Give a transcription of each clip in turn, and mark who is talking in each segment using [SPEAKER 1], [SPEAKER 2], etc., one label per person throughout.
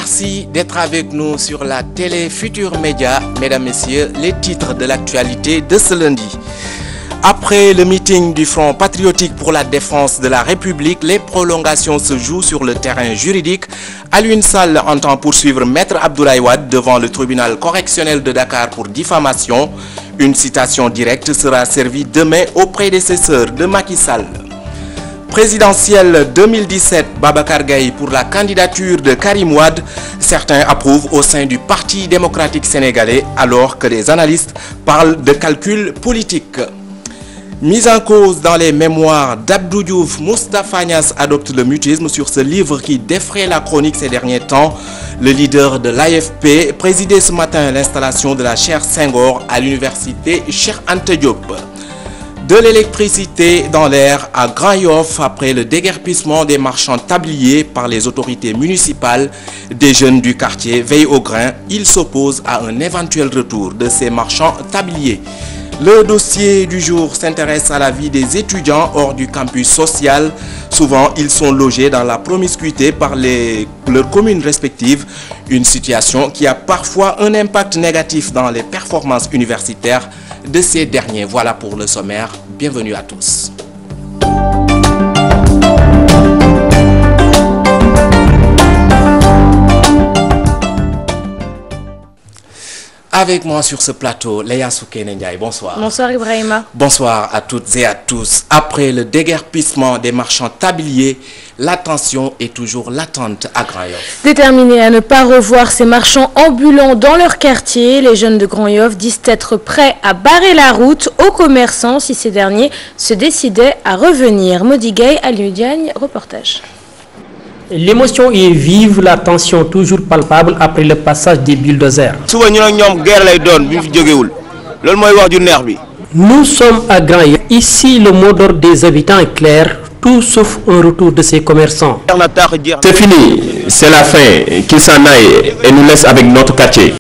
[SPEAKER 1] Merci d'être avec nous sur la télé Futur Média. Mesdames, Messieurs, les titres de l'actualité de ce lundi. Après le meeting du Front patriotique pour la défense de la République, les prolongations se jouent sur le terrain juridique. Alioune Sall entend poursuivre Maître Abdoulaye Wade devant le tribunal correctionnel de Dakar pour diffamation. Une citation directe sera servie demain au prédécesseur de Macky Sall. Présidentielle 2017, Babacar Gaye pour la candidature de Karim Wade. Certains approuvent au sein du Parti démocratique sénégalais alors que les analystes parlent de calcul politique. Mise en cause dans les mémoires d'Abdou Diouf, Moustapha Niasse adopte le mutisme sur ce livre qui défraie la chronique ces derniers temps. Le leader de l'AFP présidait ce matin l'installation de la chaire Senghor à l'université Cheikh Anta Diop. De l'électricité dans l'air à Grand Yoff après le déguerpissement des marchands tabliers par les autorités municipales. Des jeunes du quartier veillent au grain. Ils s'opposent à un éventuel retour de ces marchands tabliers. Le dossier du jour s'intéresse à la vie des étudiants hors du campus social. Souvent, ils sont logés dans la promiscuité par leurs communes respectives. Une situation qui a parfois un impact négatif dans les performances universitaires de ces derniers. Voilà pour le sommaire. Bienvenue à tous. Avec moi sur ce plateau, Léa Soukene Ndiaye. Bonsoir.
[SPEAKER 2] Bonsoir Ibrahima.
[SPEAKER 1] Bonsoir à toutes et à tous. Après le déguerpissement des marchands tabliers, la tension est toujours latente à Grand Yoff.
[SPEAKER 2] Déterminés à ne pas revoir ces marchands ambulants dans leur quartier, les jeunes de Grand Yoff disent être prêts à barrer la route aux commerçants si ces derniers se décidaient à revenir. Modi Gaye, Aliou Diagne, reportage.
[SPEAKER 3] L'émotion est vive, la tension toujours palpable après le passage des bulldozers. Nous sommes à Grand Yoff. Ici, le mot d'ordre des habitants est clair, tout sauf un retour de ces commerçants.
[SPEAKER 4] C'est fini, c'est la fin, qu'ils s'en aillent et nous laissent avec notre quartier.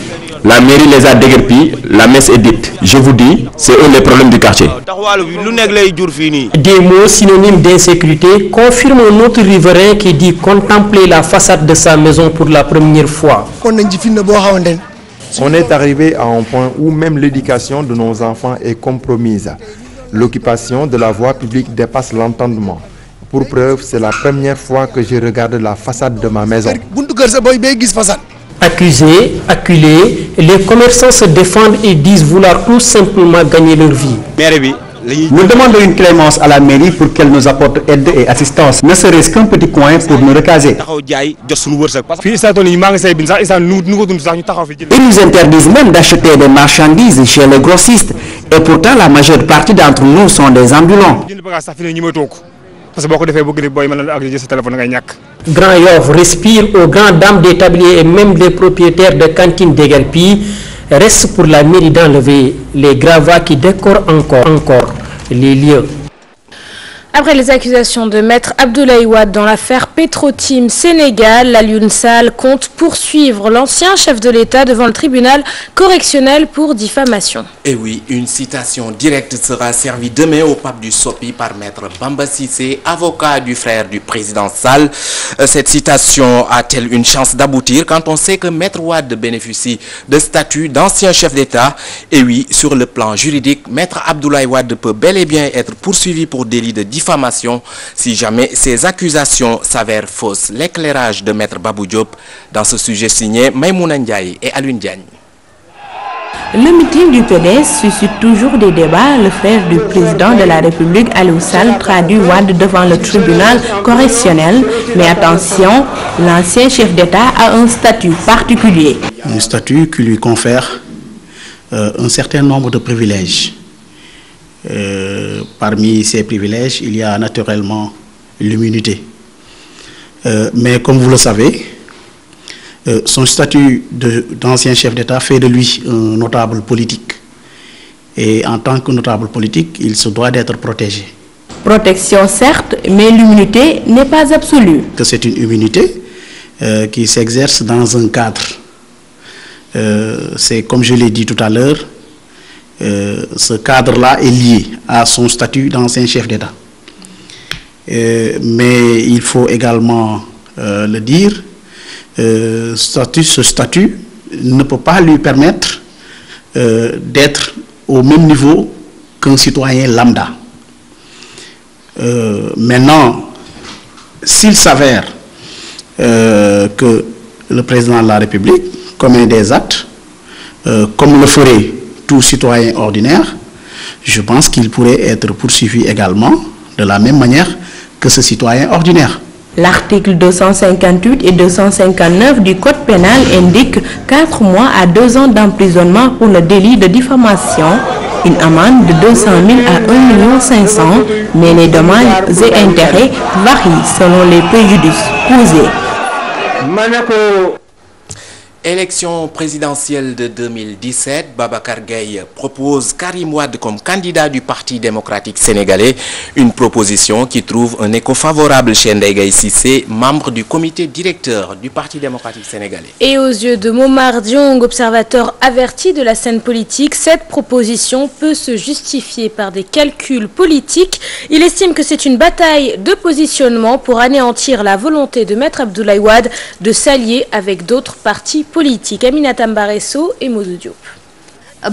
[SPEAKER 4] La mairie les a déguerpis, la messe est dite. Je vous dis, c'est eux les problèmes du quartier.
[SPEAKER 3] Des mots synonymes d'insécurité confirment un autre riverain qui dit contempler la façade de sa maison pour la première fois.
[SPEAKER 5] On est arrivé à un point où même l'éducation de nos enfants est compromise. L'occupation de la voie publique dépasse l'entendement. Pour preuve, c'est la première fois que je regarde la façade de ma maison.
[SPEAKER 3] Accusés, acculés, les commerçants se défendent et disent vouloir tout simplement gagner leur vie.
[SPEAKER 6] Nous demandons une clémence à la mairie pour qu'elle nous apporte aide et assistance, ne serait-ce qu'un petit coin pour nous recaser. Ils nous interdisent même d'acheter des marchandises chez les grossistes et pourtant la majeure partie d'entre nous sont des ambulants.
[SPEAKER 3] Grand Yoff respire aux grandes dames des tabliers et même des propriétaires de cantines déguerpies. Reste pour la mairie d'enlever les gravats qui décorent encore les lieux.
[SPEAKER 2] Après les accusations de Maître Abdoulaye Wade dans l'affaire Petro-Tim Sénégal, Alioune Sall compte poursuivre l'ancien chef de l'État devant le tribunal correctionnel pour diffamation.
[SPEAKER 1] Et oui, une citation directe sera servie demain au pape du Sopi par Maître Bamba Cissé, avocat du frère du président Sall. Cette citation a-t-elle une chance d'aboutir quand on sait que Maître Wade bénéficie de statut d'ancien chef d'État? Et oui, sur le plan juridique, Maître Abdoulaye Wade peut bel et bien être poursuivi pour délit de diffamation si jamais ces accusations s'avèrent fausses. L'éclairage de Maître Babou Diop dans ce sujet signé Maïmouna Ndiaye et Alioune Diagne.
[SPEAKER 7] Le meeting du PDS suscite toujours des débats. Le frère du président de la République, Aliou Sall, traduit Wade devant le tribunal correctionnel. Mais attention, l'ancien chef d'État a un statut particulier.
[SPEAKER 8] Un statut qui lui confère un certain nombre de privilèges. Parmi ces privilèges, il y a naturellement l'immunité. Mais comme vous le savez, son statut d'ancien chef d'État fait de lui un notable politique. Et en tant que notable politique, il se doit d'être protégé.
[SPEAKER 7] Protection certes, mais l'immunité n'est pas absolue.
[SPEAKER 8] C'est une immunité qui s'exerce dans un cadre. C'est comme je l'ai dit tout à l'heure, ce cadre-là est lié à son statut d'ancien chef d'État. Mais il faut également le dire, ce statut ne peut pas lui permettre d'être au même niveau qu'un citoyen lambda. Maintenant, s'il s'avère que le président de la République commet des actes, comme le ferait tout citoyen ordinaire, je pense qu'il pourrait être poursuivi également de la même manière que ce citoyen ordinaire.
[SPEAKER 7] L'article 258 et 259 du Code pénal indique 4 mois à 2 ans d'emprisonnement pour le délit de diffamation, une amende de 200 000 à 1 500 000, mais les dommages et intérêts varient selon les préjudices causés.
[SPEAKER 1] Élection présidentielle de 2017, Babacar Gaye propose Karim Wade comme candidat du Parti démocratique sénégalais, une proposition qui trouve un écho favorable chez Ndeye Gaye Cissé, membre du comité directeur du Parti démocratique sénégalais.
[SPEAKER 2] Et aux yeux de Momar Diong, observateur averti de la scène politique, cette proposition peut se justifier par des calculs politiques. Il estime que c'est une bataille de positionnement pour anéantir la volonté de Maître Abdoulaye Wade de s'allier avec d'autres partis politiques. Aminata Mbaresso et Modou Diop.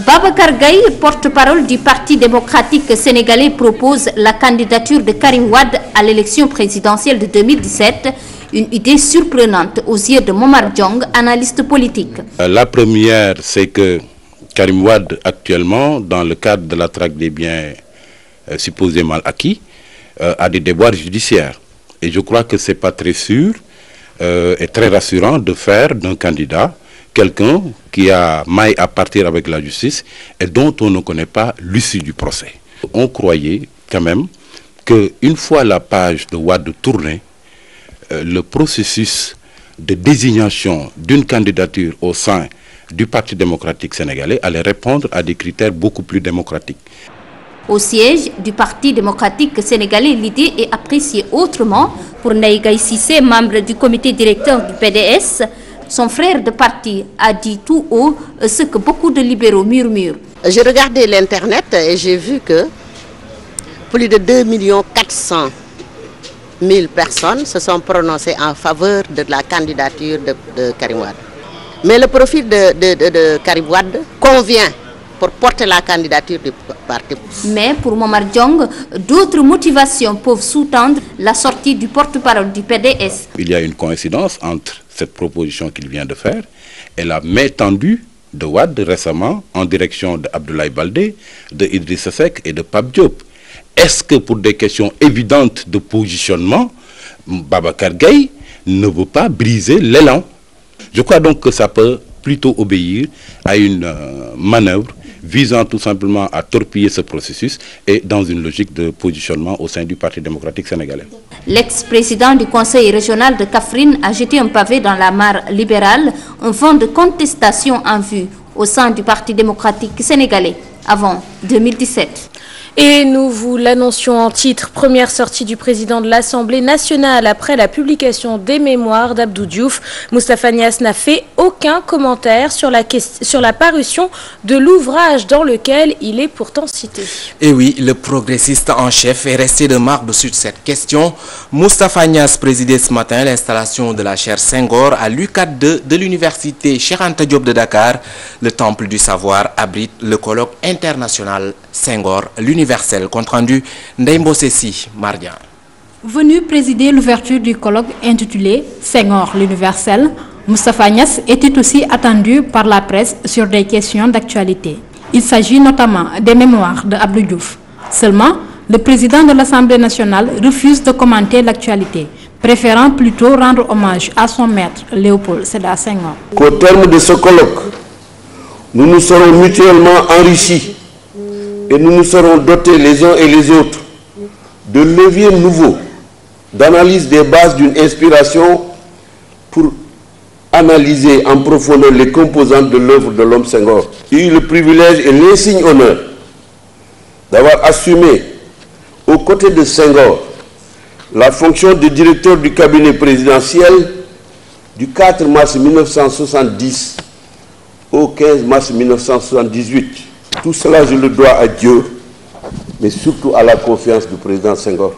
[SPEAKER 9] Babacar Gaye, porte-parole du Parti démocratique sénégalais, propose la candidature de Karim Wade à l'élection présidentielle de 2017. Une idée surprenante aux yeux de Momar Diong, analyste politique.
[SPEAKER 10] La première, c'est que Karim Wade, actuellement, dans le cadre de la traque des biens supposés mal acquis, a des déboires judiciaires. Et je crois que ce n'est pas très sûr et très rassurant de faire d'un candidat quelqu'un qui a maille à partir avec la justice et dont on ne connaît pas l'issue du procès. On croyait quand même qu'une fois la page de Wade tournée, le processus de désignation d'une candidature au sein du Parti démocratique sénégalais allait répondre à des critères beaucoup plus démocratiques.
[SPEAKER 9] Au siège du Parti démocratique sénégalais, l'idée est appréciée autrement pour Ndeye Gaye Cissé, membre du comité directeur du PDS. Son frère de parti a dit tout haut ce que beaucoup de libéraux murmurent.
[SPEAKER 11] J'ai regardé l'internet et j'ai vu que plus de 2 400 000 personnes se sont prononcées en faveur de la candidature de Karim Wade. Mais le profil de Karim Wade convient pour porter la candidature du parti.
[SPEAKER 9] Mais pour Momar Diong, d'autres motivations peuvent sous-tendre la sortie du porte-parole du PDS.
[SPEAKER 10] Il y a une coïncidence entre cette proposition qu'il vient de faire et la main tendue de Wade récemment en direction d'Abdoulaye Baldé, de Idrissa Seck et de Pape Diop. Est-ce que pour des questions évidentes de positionnement, Babacar Gaye ne veut pas briser l'élan? Je crois donc que ça peut plutôt obéir à une manœuvre visant tout simplement à torpiller ce processus et dans une logique de positionnement au sein du Parti démocratique sénégalais.
[SPEAKER 9] L'ex-président du conseil régional de Kaffrine a jeté un pavé dans la mare libérale, un vent de contestation en vue au sein du Parti démocratique sénégalais avant 2017.
[SPEAKER 2] Et nous vous l'annoncions en titre, première sortie du président de l'Assemblée nationale après la publication des mémoires d'Abdou Diouf. Moustapha Niasse n'a fait aucun commentaire sur la parution de l'ouvrage dans lequel il est pourtant cité.
[SPEAKER 1] Et oui, le progressiste en chef est resté de marbre sur cette question. Moustapha Niasse présidait ce matin l'installation de la chaire Senghor à l'UCAD de l'université Cheikh Anta Diop de Dakar. Le temple du savoir abrite le colloque international Senghor, l'universel, compte rendu Ndeye Mbosessi Mardian.
[SPEAKER 12] Venu présider l'ouverture du colloque intitulé Senghor, l'universel, Moustapha Niasse était aussi attendu par la presse sur des questions d'actualité. Il s'agit notamment des mémoires de Abdou Diouf. Seulement, le président de l'Assemblée nationale refuse de commenter l'actualité, préférant plutôt rendre hommage à son maître, Léopold Sédar Senghor.
[SPEAKER 13] Qu'au terme de ce colloque, nous nous serons mutuellement enrichis et nous nous serons dotés les uns et les autres de leviers nouveaux d'analyse des bases d'une inspiration pour analyser en profondeur les composantes de l'œuvre de l'homme Senghor. J'ai eu le privilège et l'insigne honneur d'avoir assumé aux côtés de Senghor la fonction de directeur du cabinet présidentiel du 4 mars 1970 au 15 mars 1978. Tout cela, je le dois à Dieu, mais surtout à la confiance du président Senghor.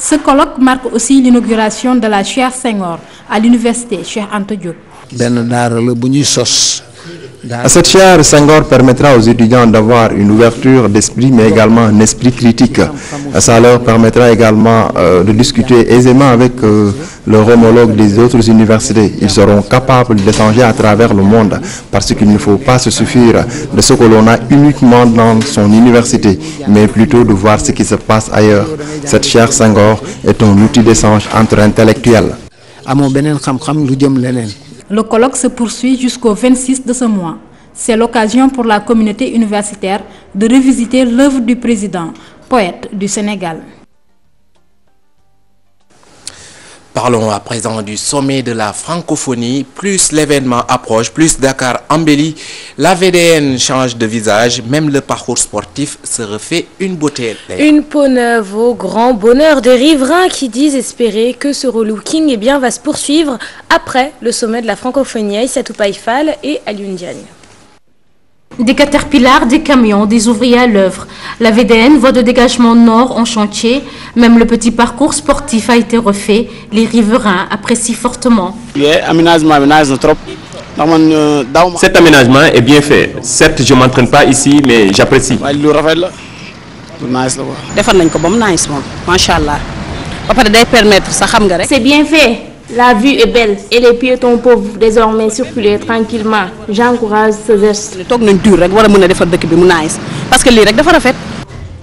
[SPEAKER 12] Ce colloque marque aussi l'inauguration de la chaire Senghor à l'université Cheikh Anta Diop.
[SPEAKER 5] Cette chaire Senghor permettra aux étudiants d'avoir une ouverture d'esprit, mais également un esprit critique. Ça leur permettra également de discuter aisément avec leurs homologues des autres universités. Ils seront capables d'échanger à travers le monde, parce qu'il ne faut pas se suffire de ce que l'on a uniquement dans son université, mais plutôt de voir ce qui se passe ailleurs. Cette chaire Senghor est un outil d'échange entre intellectuels.
[SPEAKER 12] Le colloque se poursuit jusqu'au 26 de ce mois. C'est l'occasion pour la communauté universitaire de revisiter l'œuvre du président, poète du Sénégal.
[SPEAKER 1] Parlons à présent du sommet de la francophonie. Plus l'événement approche, plus Dakar embellit. La VDN change de visage. Même le parcours sportif se refait une beauté.
[SPEAKER 2] Une peau neuve au grand bonheur des riverains qui disent espérer que ce relooking va se poursuivre après le sommet de la francophonie. Aïssatou Païfal et Alioune Diagne.
[SPEAKER 9] Des caterpillars, des camions, des ouvriers à l'œuvre. La VDN, voie de dégagement nord en chantier. Même le petit parcours sportif a été refait. Les riverains apprécient fortement.
[SPEAKER 4] Cet aménagement est bien fait. Certes, je ne m'entraîne pas ici, mais j'apprécie.
[SPEAKER 14] C'est bien fait. La vue est belle et les piétons peuvent désormais circuler tranquillement. J'encourage ce geste.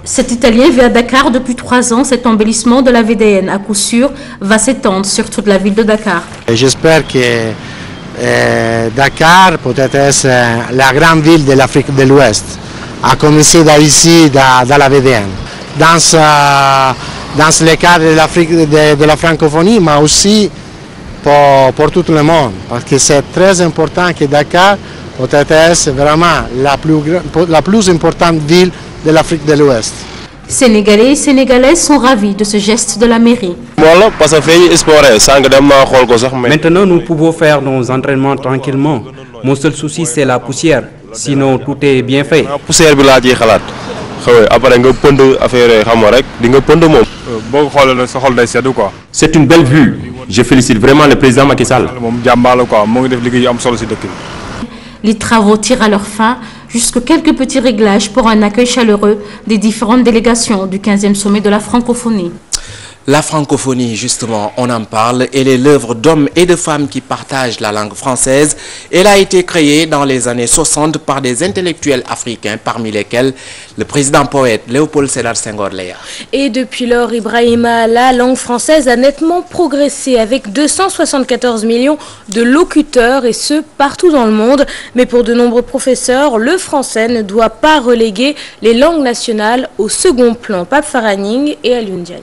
[SPEAKER 9] Cet Italien vit à Dakar depuis 3 ans. Cet embellissement de la VDN, à coup sûr, va s'étendre sur toute la ville de Dakar.
[SPEAKER 15] J'espère que Dakar peut être la grande ville de l'Afrique de l'Ouest, à commencer d'ici, dans la VDN. Dans le cadre de la francophonie, mais aussi pour tout le monde, parce que c'est très important que Dakar peut être vraiment la plus importante ville de l'Afrique de l'Ouest.
[SPEAKER 9] Sénégalais et Sénégalaises sont ravis de ce geste de la mairie.
[SPEAKER 16] Maintenant, nous pouvons faire nos entraînements tranquillement. Mon seul souci, c'est la poussière. Sinon, tout est bien fait.
[SPEAKER 4] C'est une belle vue. Je félicite vraiment le président Macky Sall.
[SPEAKER 9] Les travaux tirent à leur fin, jusque quelques petits réglages pour un accueil chaleureux des différentes délégations du 15e sommet de la francophonie.
[SPEAKER 1] La francophonie, justement, on en parle. Elle est l'œuvre d'hommes et de femmes qui partagent la langue française. Elle a été créée dans les années 60 par des intellectuels africains, parmi lesquels le président poète Léopold Sédar Senghor Léa.
[SPEAKER 2] Et depuis lors, Ibrahima, la langue française a nettement progressé avec 274 millions de locuteurs et ce, partout dans le monde. Mais pour de nombreux professeurs, le français ne doit pas reléguer les langues nationales au second plan. Pape Faraning et Alioune Diagne.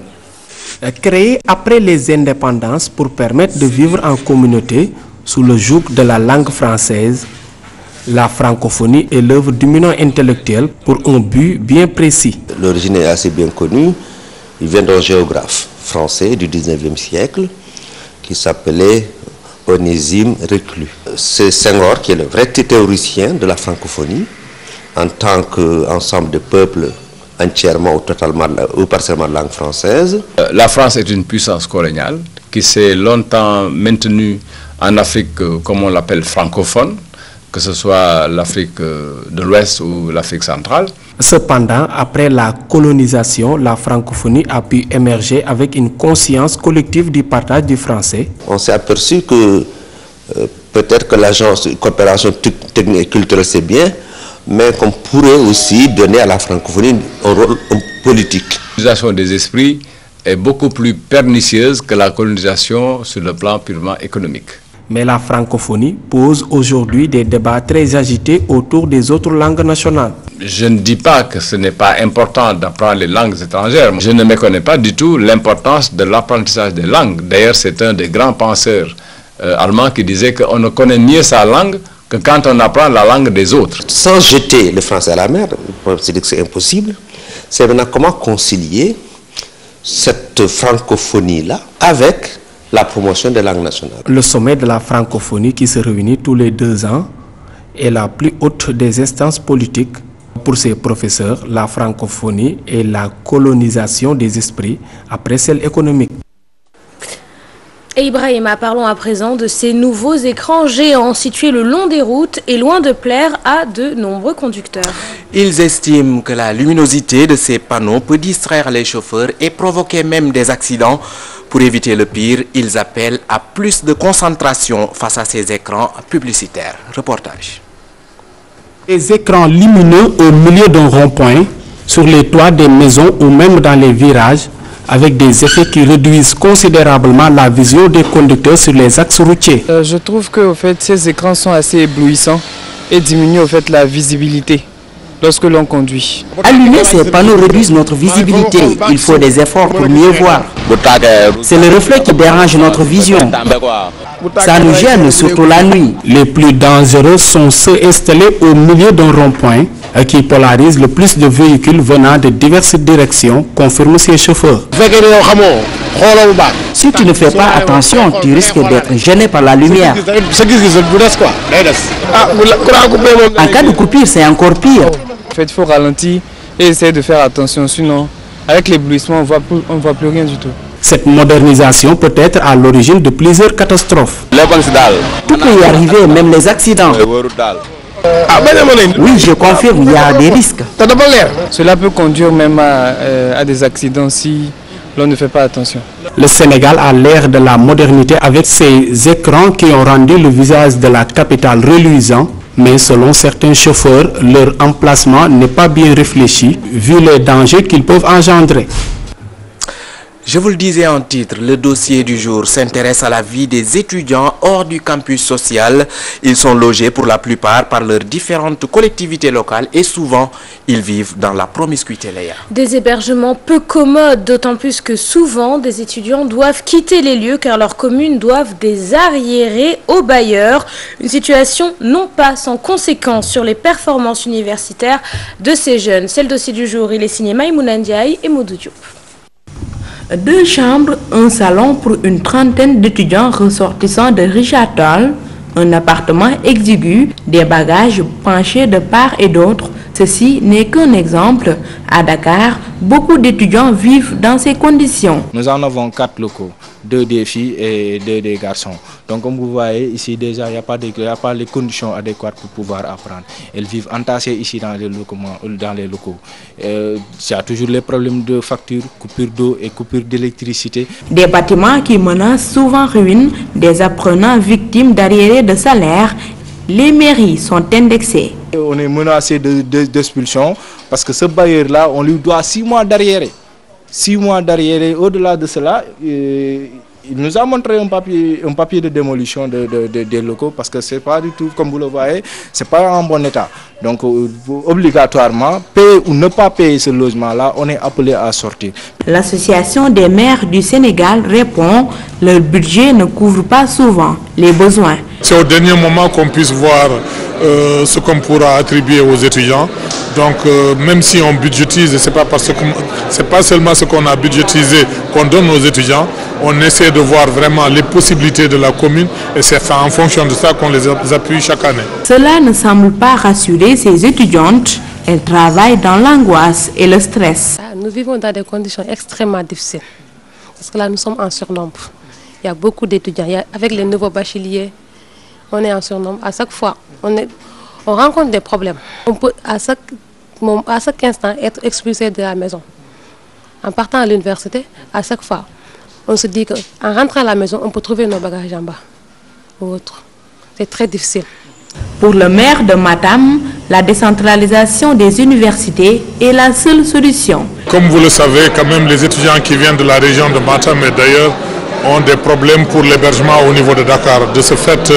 [SPEAKER 3] Créée après les indépendances pour permettre de vivre en communauté sous le joug de la langue française, la francophonie est l'œuvre d'éminents intellectuels pour un but bien précis.
[SPEAKER 17] L'origine est assez bien connue. Il vient d'un géographe français du 19e siècle qui s'appelait Onésime Reclus. C'est Senghor qui est le vrai théoricien de la francophonie en tant qu'ensemble de peuples entièrement ou totalement ou partiellement de langue française.
[SPEAKER 18] La France est une puissance coloniale qui s'est longtemps maintenue en Afrique, comme on l'appelle, francophone, que ce soit l'Afrique de l'Ouest ou l'Afrique centrale.
[SPEAKER 3] Cependant, après la colonisation, la francophonie a pu émerger avec une conscience collective du partage du français.
[SPEAKER 17] On s'est aperçu que peut-être que l'agence de coopération technique et culturelle c'est bien, mais qu'on pourrait aussi donner à la francophonie un rôle politique.
[SPEAKER 18] L'utilisation des esprits est beaucoup plus pernicieuse que la colonisation sur le plan purement économique.
[SPEAKER 3] Mais la francophonie pose aujourd'hui des débats très agités autour des autres langues nationales.
[SPEAKER 18] Je ne dis pas que ce n'est pas important d'apprendre les langues étrangères. Je ne méconnais pas du tout l'importance de l'apprentissage des langues. D'ailleurs, c'est un des grands penseurs allemands qui disait qu'on ne connaît mieux sa langue que quand on apprend la langue des autres.
[SPEAKER 17] Sans jeter le français à la mer, c'est que c'est impossible. C'est maintenant comment concilier cette francophonie-là avec la promotion des langues nationales.
[SPEAKER 3] Le sommet de la francophonie qui se réunit tous les 2 ans est la plus haute des instances politiques Pour ces professeurs, la francophonie est la colonisation des esprits après celle économique.
[SPEAKER 2] Et Ibrahima, parlons à présent de ces nouveaux écrans géants situés le long des routes et loin de plaire à de nombreux conducteurs.
[SPEAKER 1] Ils estiment que la luminosité de ces panneaux peut distraire les chauffeurs et provoquer même des accidents. Pour éviter le pire, ils appellent à plus de concentration face à ces écrans publicitaires. Reportage.
[SPEAKER 3] Les écrans lumineux au milieu d'un rond-point, sur les toits des maisons ou même dans les virages, avec des effets qui réduisent considérablement la vision des conducteurs sur les axes routiers.
[SPEAKER 19] Je trouve que au fait, ces écrans sont assez éblouissants et diminuent au fait, la visibilité lorsque l'on conduit.
[SPEAKER 20] Allumer ces panneaux réduit notre visibilité. Il faut des efforts pour mieux voir. C'est le reflet qui dérange notre vision. Ça nous gêne, surtout la nuit.
[SPEAKER 3] Les plus dangereux sont ceux installés au milieu d'un rond-point qui polarisent le plus de véhicules venant de diverses directions, confirment ces chauffeurs.
[SPEAKER 20] Si tu ne fais pas attention, tu risques d'être gêné par la lumière. En cas de coupure, c'est encore pire.
[SPEAKER 19] En fait, il faut ralentir et essayer de faire attention, sinon avec l'éblouissement, on ne voit plus rien du tout.
[SPEAKER 3] Cette modernisation peut être à l'origine de plusieurs catastrophes.
[SPEAKER 20] Tout peut y arriver, même les accidents. Oui, je confirme, il y a des risques.
[SPEAKER 19] Cela peut conduire même à des accidents si l'on ne fait pas attention.
[SPEAKER 3] Le Sénégal a l'ère de la modernité avec ses écrans qui ont rendu le visage de la capitale reluisant. Mais selon certains chauffeurs, leur emplacement n'est pas bien réfléchi vu les dangers qu'ils peuvent engendrer.
[SPEAKER 1] Je vous le disais en titre, le dossier du jour s'intéresse à la vie des étudiants hors du campus social. Ils sont logés pour la plupart par leurs différentes collectivités locales et souvent, ils vivent dans la promiscuité. Léa.
[SPEAKER 2] Des hébergements peu commodes, d'autant plus que souvent, des étudiants doivent quitter les lieux car leurs communes doivent des arriérés aux bailleurs. Une situation non pas sans conséquences sur les performances universitaires de ces jeunes. C'est le dossier du jour. Il est signé Maïmouna Ndiaye et Modou Diop.
[SPEAKER 7] 2 chambres, un salon pour une trentaine d'étudiants ressortissants de Richard Toll, un appartement exigu, des bagages penchés de part et d'autre. Ceci n'est qu'un exemple. À Dakar, beaucoup d'étudiants vivent dans ces conditions.
[SPEAKER 21] Nous en avons 4 locaux, 2 des filles et 2 des garçons. Donc comme vous voyez ici déjà, il n'y a pas les conditions adéquates pour pouvoir apprendre. Elles vivent entassées ici dans les locaux. Il y a toujours les problèmes de facture, coupure d'eau et coupure d'électricité.
[SPEAKER 7] Des bâtiments qui menacent souvent ruine, des apprenants victimes d'arriérés de salaire. Les mairies sont indexées.
[SPEAKER 21] On est menacé d'expulsion parce que ce bailleur-là, on lui doit 6 mois d'arriéré. 6 mois d'arriéré. Au-delà de cela, il nous a montré un papier de démolition des locaux parce que c'est pas du tout, comme vous le voyez, c'est pas en bon état. Donc obligatoirement, payer ou ne pas payer ce logement-là, on est appelé à sortir.
[SPEAKER 7] L'Association des maires du Sénégal répond, leur budget ne couvre pas souvent les besoins.
[SPEAKER 22] C'est au dernier moment qu'on puisse voir ce qu'on pourra attribuer aux étudiants. Donc même si on budgétise, c'est pas seulement ce qu'on a budgétisé qu'on donne aux étudiants, on essaie de voir vraiment les possibilités de la commune et c'est en fonction de ça qu'on les appuie chaque année.
[SPEAKER 7] Cela ne semble pas rassurer ces étudiantes. Elles travaillent dans l'angoisse et le stress.
[SPEAKER 23] Nous vivons dans des conditions extrêmement difficiles parce que là nous sommes en surnombre. Il y a beaucoup d'étudiants. Avec les nouveaux bacheliers, on est en surnombre. À chaque fois, on rencontre des problèmes. On peut à chaque instant être expulsé de la maison. En partant à l'université, à chaque fois, on se dit qu'en rentrant à la maison, on peut trouver nos bagages en bas ou autre. C'est très difficile.
[SPEAKER 7] Pour le maire de Matam, la décentralisation des universités est la seule solution.
[SPEAKER 22] Comme vous le savez, quand même, les étudiants qui viennent de la région de Matam et d'ailleurs ont des problèmes pour l'hébergement au niveau de Dakar. De ce fait,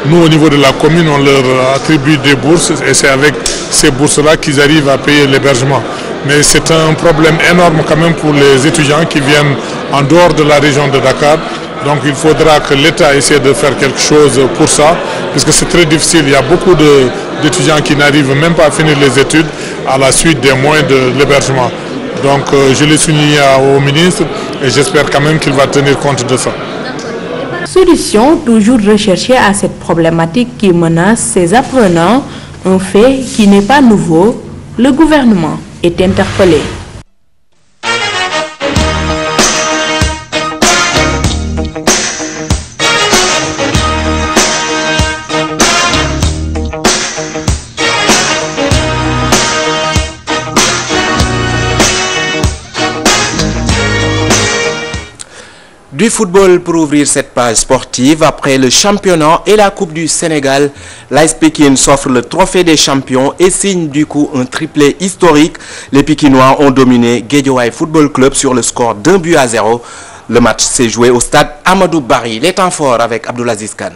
[SPEAKER 22] nous, au niveau de la commune, on leur attribue des bourses et c'est avec ces bourses-là qu'ils arrivent à payer l'hébergement. Mais c'est un problème énorme quand même pour les étudiants qui viennent en dehors de la région de Dakar. Donc il faudra que l'État essaie de faire quelque chose pour ça, puisque c'est très difficile. Il y a beaucoup d'étudiants qui n'arrivent même pas à finir les études à la suite des moyens de l'hébergement. Donc je l'ai souligné au ministre et j'espère quand même qu'il va tenir compte de ça.
[SPEAKER 7] Solution toujours recherchée à cette problématique qui menace ces apprenants, un fait qui n'est pas nouveau. Le gouvernement est interpellé.
[SPEAKER 1] Du football pour ouvrir cette page sportive. Après le championnat et la Coupe du Sénégal, l'AS Pikine s'offre le trophée des champions et signe du coup un triplé historique. Les Pikinois ont dominé Guédiawaye Football Club sur le score d'1-0. Le match s'est joué au stade Amadou Barry. Les temps forts avec Abdoulaziz Kane.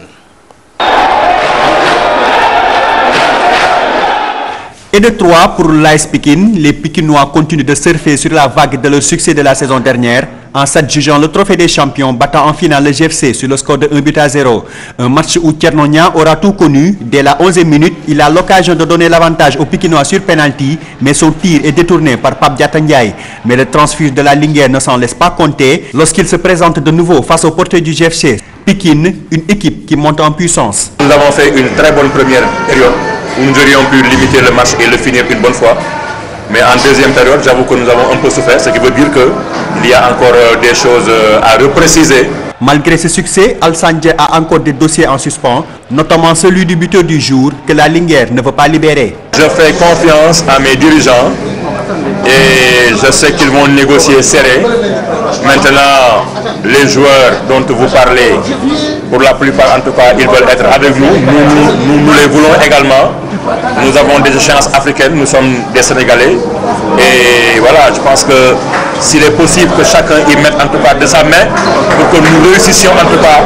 [SPEAKER 6] Et de 3 pour l'AS Pikine, les Pikinois continuent de surfer sur la vague de leur succès de la saison dernière en s'adjugeant le trophée des champions, battant en finale le GFC sur le score de 1-0. Un match où Thierno Niang aura tout connu. Dès la 11e minute, il a l'occasion de donner l'avantage aux Pikinois sur penalty, mais son tir est détourné par Pape Diatta Ndiaye. Mais le transfuge de la Linguère ne s'en laisse pas compter lorsqu'il se présente de nouveau face au porteur du GFC. Pikine, une équipe qui monte en puissance.
[SPEAKER 8] Nous avons fait une très bonne première période où nous aurions pu limiter le match et le finir une bonne fois. Mais en deuxième période, j'avoue que nous avons un peu souffert, ce qui veut dire qu'il y a encore des choses à repréciser.
[SPEAKER 6] Malgré ce succès, Al-Sandje a encore des dossiers en suspens, notamment celui du buteur du jour que la Linguère ne veut pas libérer.
[SPEAKER 8] Je fais confiance à mes dirigeants et je sais qu'ils vont négocier serré. Maintenant, les joueurs dont vous parlez, pour la plupart en tout cas, ils veulent être avec nous. Nous les voulons également. Nous avons des échéances africaines, nous sommes des Sénégalais. Et voilà, je pense que s'il est possible que chacun y mette en tout cas de sa main pour que nous réussissions en tout cas,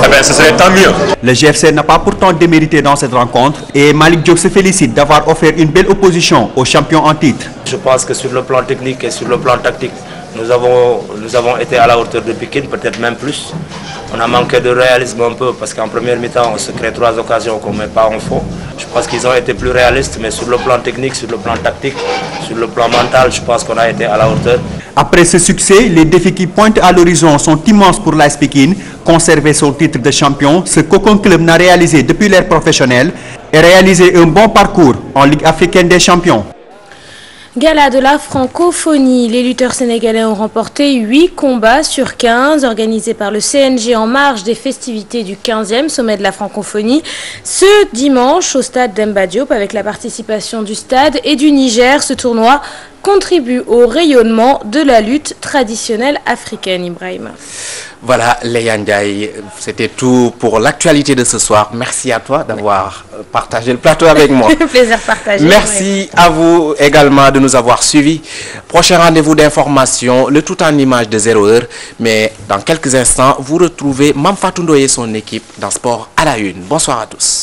[SPEAKER 8] eh bien, ce serait tant mieux.
[SPEAKER 6] Le GFC n'a pas pourtant démérité dans cette rencontre et Malick Diop se félicite d'avoir offert une belle opposition aux champions en titre.
[SPEAKER 11] Je pense que sur le plan technique et sur le plan tactique, nous avons été à la hauteur de Pikine, peut-être même plus. On a manqué de réalisme un peu parce qu'en première mi-temps, on se crée 3 occasions qu'on ne met pas en fond. Je pense qu'ils ont été plus réalistes, mais sur le plan technique, sur le plan tactique, sur le plan mental, je pense qu'on a été à la hauteur.
[SPEAKER 6] Après ce succès, les défis qui pointent à l'horizon sont immenses pour l'AS Pikine. Conserver son titre de champion, ce qu'aucun club n'a réalisé depuis l'ère professionnelle, et réaliser un bon parcours en Ligue africaine des champions.
[SPEAKER 2] Gala de la francophonie. Les lutteurs sénégalais ont remporté 8 combats sur 15 organisés par le CNG en marge des festivités du 15e sommet de la francophonie ce dimanche au stade Demba Diop avec la participation du stade et du Niger. Ce tournoi contribue au rayonnement de la lutte traditionnelle africaine, Ibrahima.
[SPEAKER 1] Voilà, Léa Ndiaye, c'était tout pour l'actualité de ce soir. Merci à toi d'avoir partagé le plateau avec moi.
[SPEAKER 2] Plaisir partagé.
[SPEAKER 1] Merci à vous également de nous avoir suivis. Prochain rendez-vous d'information, le tout en image de 0 heure. Mais dans quelques instants, vous retrouvez Mamfatou Ndoye et son équipe dans Sport à la Une. Bonsoir à tous.